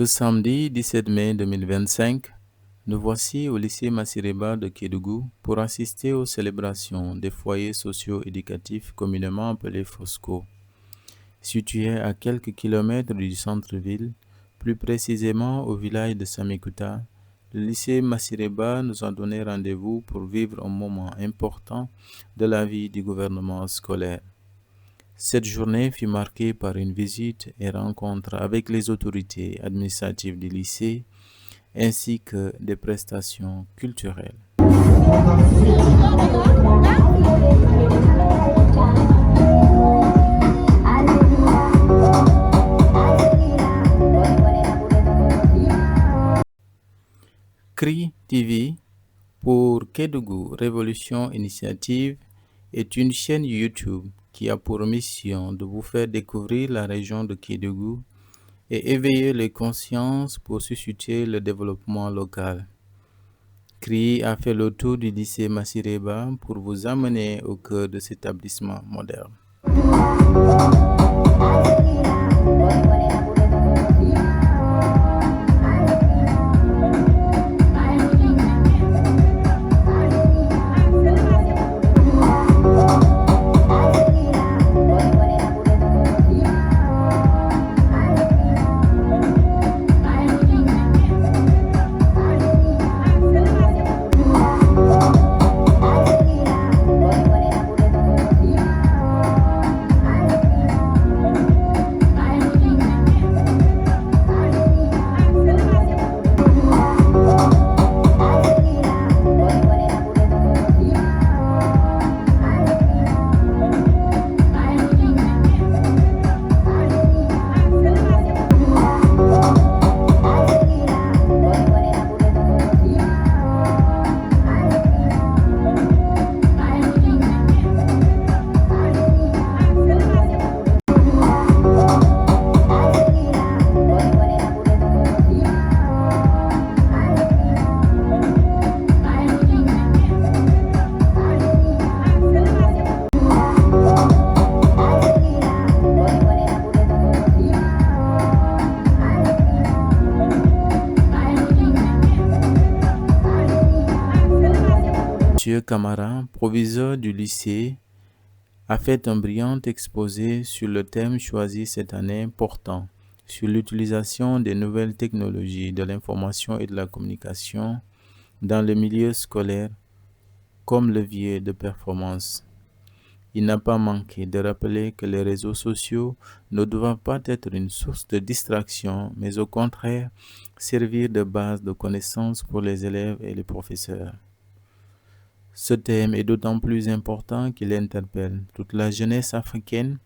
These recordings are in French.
Ce samedi 17 mai 2025, nous voici au lycée Massireba de Kédougou pour assister aux célébrations des foyers socio-éducatifs communément appelés FOSCO. Situé à quelques kilomètres du centre-ville, plus précisément au village de Samikuta, le lycée Massireba nous a donné rendez-vous pour vivre un moment important de la vie du gouvernement scolaire. Cette journée fut marquée par une visite et rencontre avec les autorités administratives du lycée ainsi que des prestations culturelles. CRI TV pour Kédougou Révolution Initiative est une chaîne YouTube qui a pour mission de vous faire découvrir la région de Kédougou et éveiller les consciences pour susciter le développement local. CRI a fait le tour du lycée Massireba pour vous amener au cœur de cet établissement moderne. M. Camara, proviseur du lycée, a fait un brillant exposé sur le thème choisi cette année portant sur l'utilisation des nouvelles technologies de l'information et de la communication dans le milieu scolaire comme levier de performance. Il n'a pas manqué de rappeler que les réseaux sociaux ne doivent pas être une source de distraction, mais au contraire servir de base de connaissances pour les élèves et les professeurs. Ce thème est d'autant plus important qu'il interpelle toute la jeunesse africaine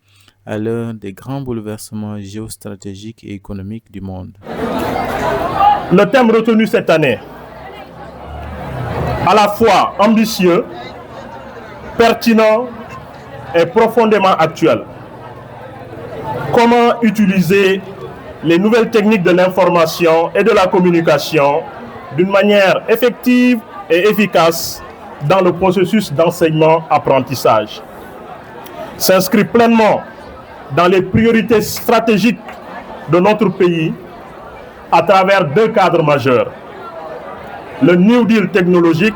à l'heure des grands bouleversements géostratégiques et économiques du monde. Le thème retenu cette année, à la fois ambitieux, pertinent et profondément actuel. Comment utiliser les nouvelles techniques de l'information et de la communication d'une manière effective et efficace dans le processus d'enseignement-apprentissage. S'inscrit pleinement dans les priorités stratégiques de notre pays à travers deux cadres majeurs. Le New Deal technologique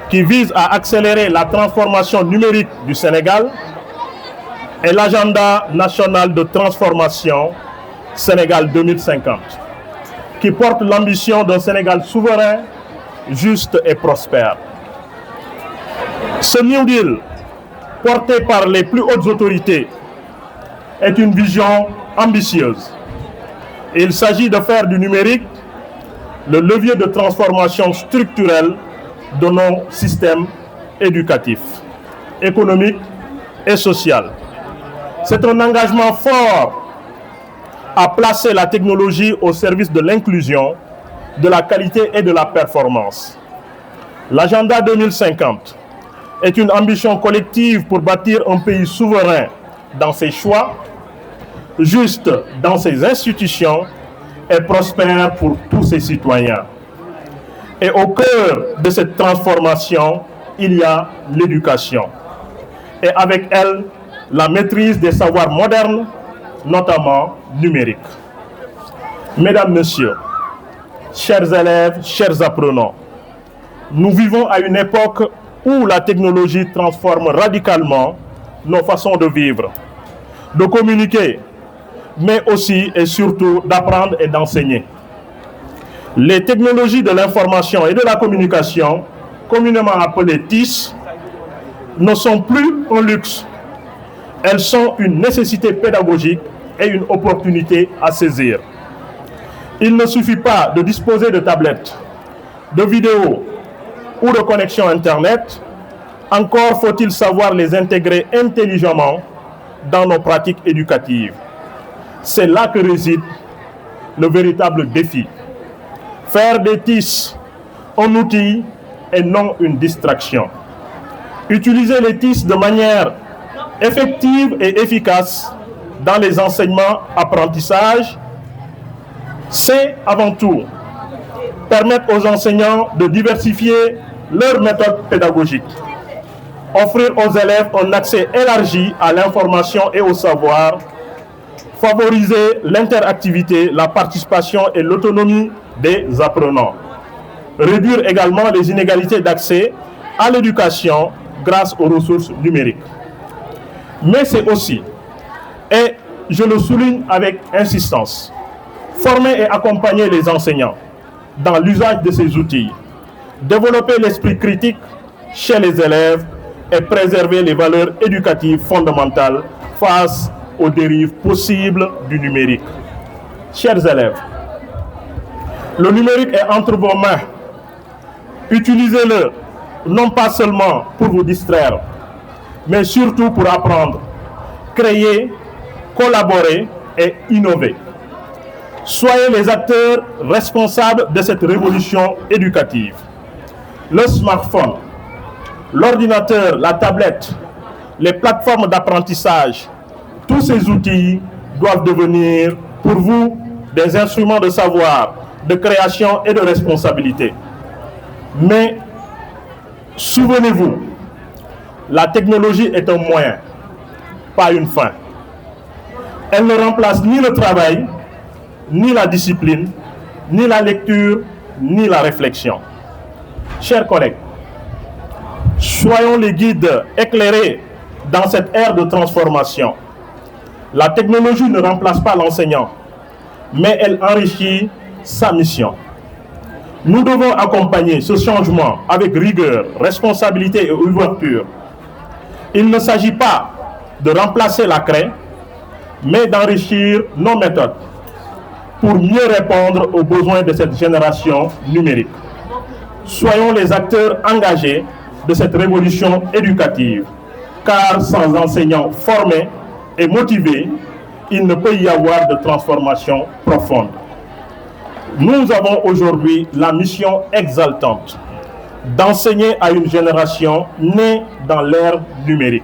qui vise à accélérer la transformation numérique du Sénégal et l'agenda national de transformation Sénégal 2050 qui porte l'ambition d'un Sénégal souverain, juste et prospère. Ce New Deal, porté par les plus hautes autorités, est une vision ambitieuse. Il s'agit de faire du numérique le levier de transformation structurelle de nos systèmes éducatifs, économiques et sociaux. C'est un engagement fort à placer la technologie au service de l'inclusion, de la qualité et de la performance. L'agenda 2050 est une ambition collective pour bâtir un pays souverain dans ses choix, juste dans ses institutions et prospère pour tous ses citoyens. Et au cœur de cette transformation, il y a l'éducation. Et avec elle, la maîtrise des savoirs modernes, notamment numériques. Mesdames, Messieurs, chers élèves, chers apprenants, nous vivons à une époque où la technologie transforme radicalement nos façons de vivre, de communiquer, mais aussi et surtout d'apprendre et d'enseigner. Les technologies de l'information et de la communication, communément appelées TIC, ne sont plus un luxe. Elles sont une nécessité pédagogique et une opportunité à saisir. Il ne suffit pas de disposer de tablettes, de vidéos ou de connexion Internet. Encore faut-il savoir les intégrer intelligemment dans nos pratiques éducatives. C'est là que réside le véritable défi. Faire des TIC un outil et non une distraction. Utiliser les TIC de manière effective et efficace dans les enseignements, apprentissages, c'est avant tout permettre aux enseignants de diversifier leurs méthodes pédagogiques, offrir aux élèves un accès élargi à l'information et au savoir, favoriser l'interactivité, la participation et l'autonomie des apprenants, réduire également les inégalités d'accès à l'éducation grâce aux ressources numériques. Mais c'est aussi, et je le souligne avec insistance, former et accompagner les enseignants dans l'usage de ces outils, développer l'esprit critique chez les élèves et préserver les valeurs éducatives fondamentales face aux dérives possibles du numérique. Chers élèves, le numérique est entre vos mains. Utilisez-le non pas seulement pour vous distraire, mais surtout pour apprendre, créer, collaborer et innover. Soyez les acteurs responsables de cette révolution éducative. Le smartphone, l'ordinateur, la tablette, les plateformes d'apprentissage, tous ces outils doivent devenir pour vous des instruments de savoir, de création et de responsabilité. Mais souvenez-vous, la technologie est un moyen, pas une fin. Elle ne remplace ni le travail, ni la discipline, ni la lecture, ni la réflexion. Chers collègues, soyons les guides éclairés dans cette ère de transformation. La technologie ne remplace pas l'enseignant, mais elle enrichit sa mission. Nous devons accompagner ce changement avec rigueur, responsabilité et ouverture. Il ne s'agit pas de remplacer la craie, mais d'enrichir nos méthodes pour mieux répondre aux besoins de cette génération numérique. Soyons les acteurs engagés de cette révolution éducative, car sans enseignants formés et motivés, il ne peut y avoir de transformation profonde. Nous avons aujourd'hui la mission exaltante d'enseigner à une génération née dans l'ère numérique.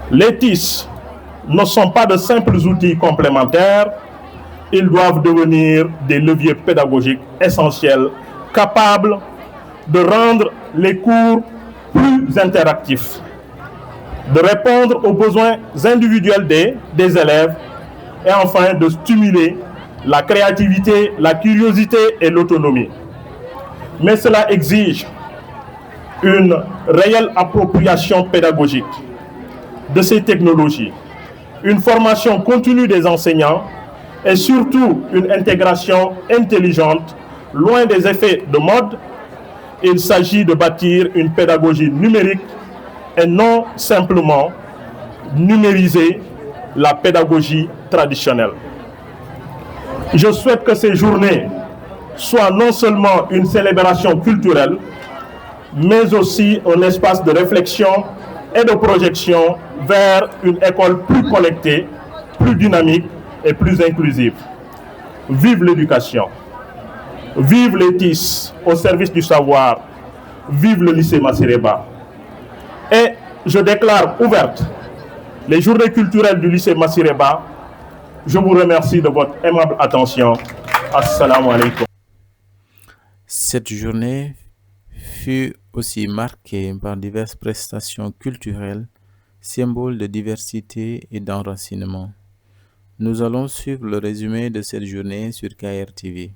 Les TIC ne sont pas de simples outils complémentaires, ils doivent devenir des leviers pédagogiques essentiels, capables de rendre les cours plus interactifs, de répondre aux besoins individuels des élèves et enfin de stimuler la créativité, la curiosité et l'autonomie. Mais cela exige une réelle appropriation pédagogique de ces technologies, une formation continue des enseignants et surtout une intégration intelligente, loin des effets de mode. Il s'agit de bâtir une pédagogie numérique et non simplement numériser la pédagogie traditionnelle. Je souhaite que ces journées soient non seulement une célébration culturelle, mais aussi un espace de réflexion et de projection vers une école plus connectée, plus dynamique et plus inclusive. Vive l'éducation, vive les TIC au service du savoir, vive le lycée Massireba. Et je déclare ouvertes les journées culturelles du lycée Massireba. Je vous remercie de votre aimable attention. Assalamu alaikum. Cette journée fut aussi marquée par diverses prestations culturelles, symboles de diversité et d'enracinement. Nous allons suivre le résumé de cette journée sur KRTV.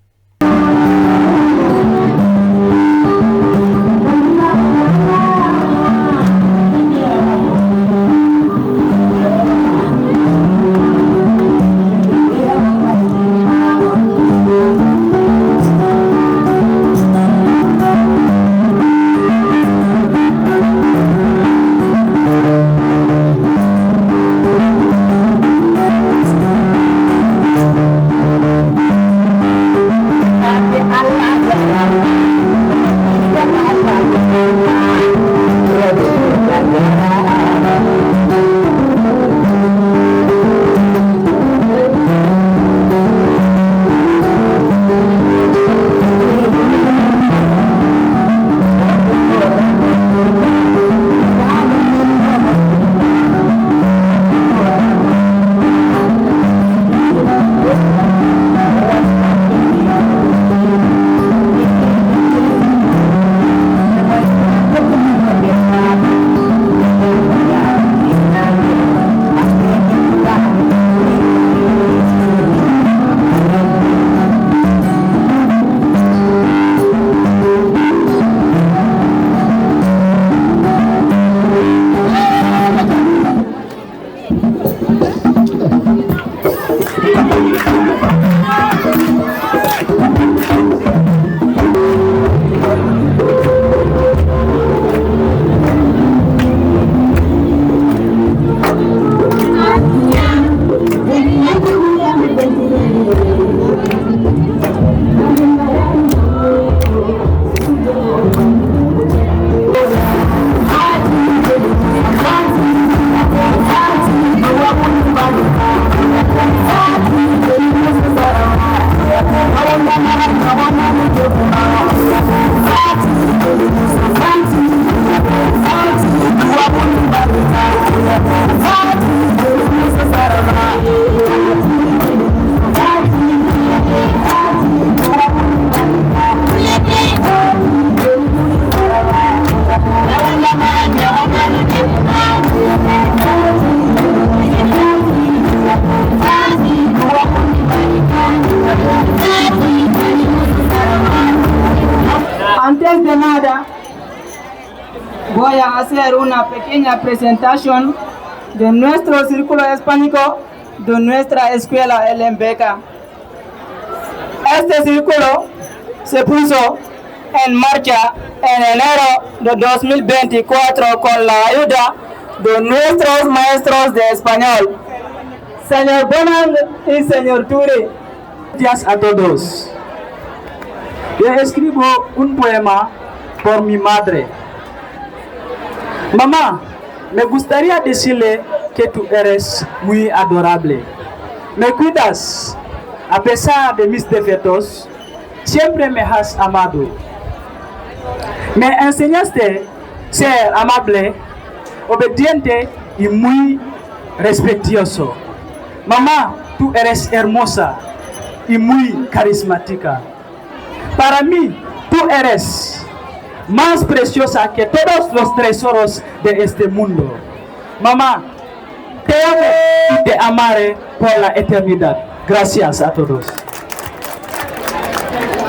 Antes de nada, voy a hacer una pequeña presentación de nuestro círculo hispánico de nuestra escuela LMBK. Este círculo se puso en marcha en enero de 2024 con la ayuda de nuestros maestros de español, señor Bonang y señor Ture. Gracias a todos. Yo escribo un poema por mi madre. Mamá, me gustaría decirle que tú eres muy adorable. Me cuidas, a pesar de mis defectos, siempre me has amado. Me enseñaste a ser amable, obediente y muy respetuoso. Mamá, tú eres hermosa y muy carismática. Para mí, tú eres más preciosa que todos los tesoros de este mundo. Mamá, te amo y te amaré por la eternidad. Gracias a todos.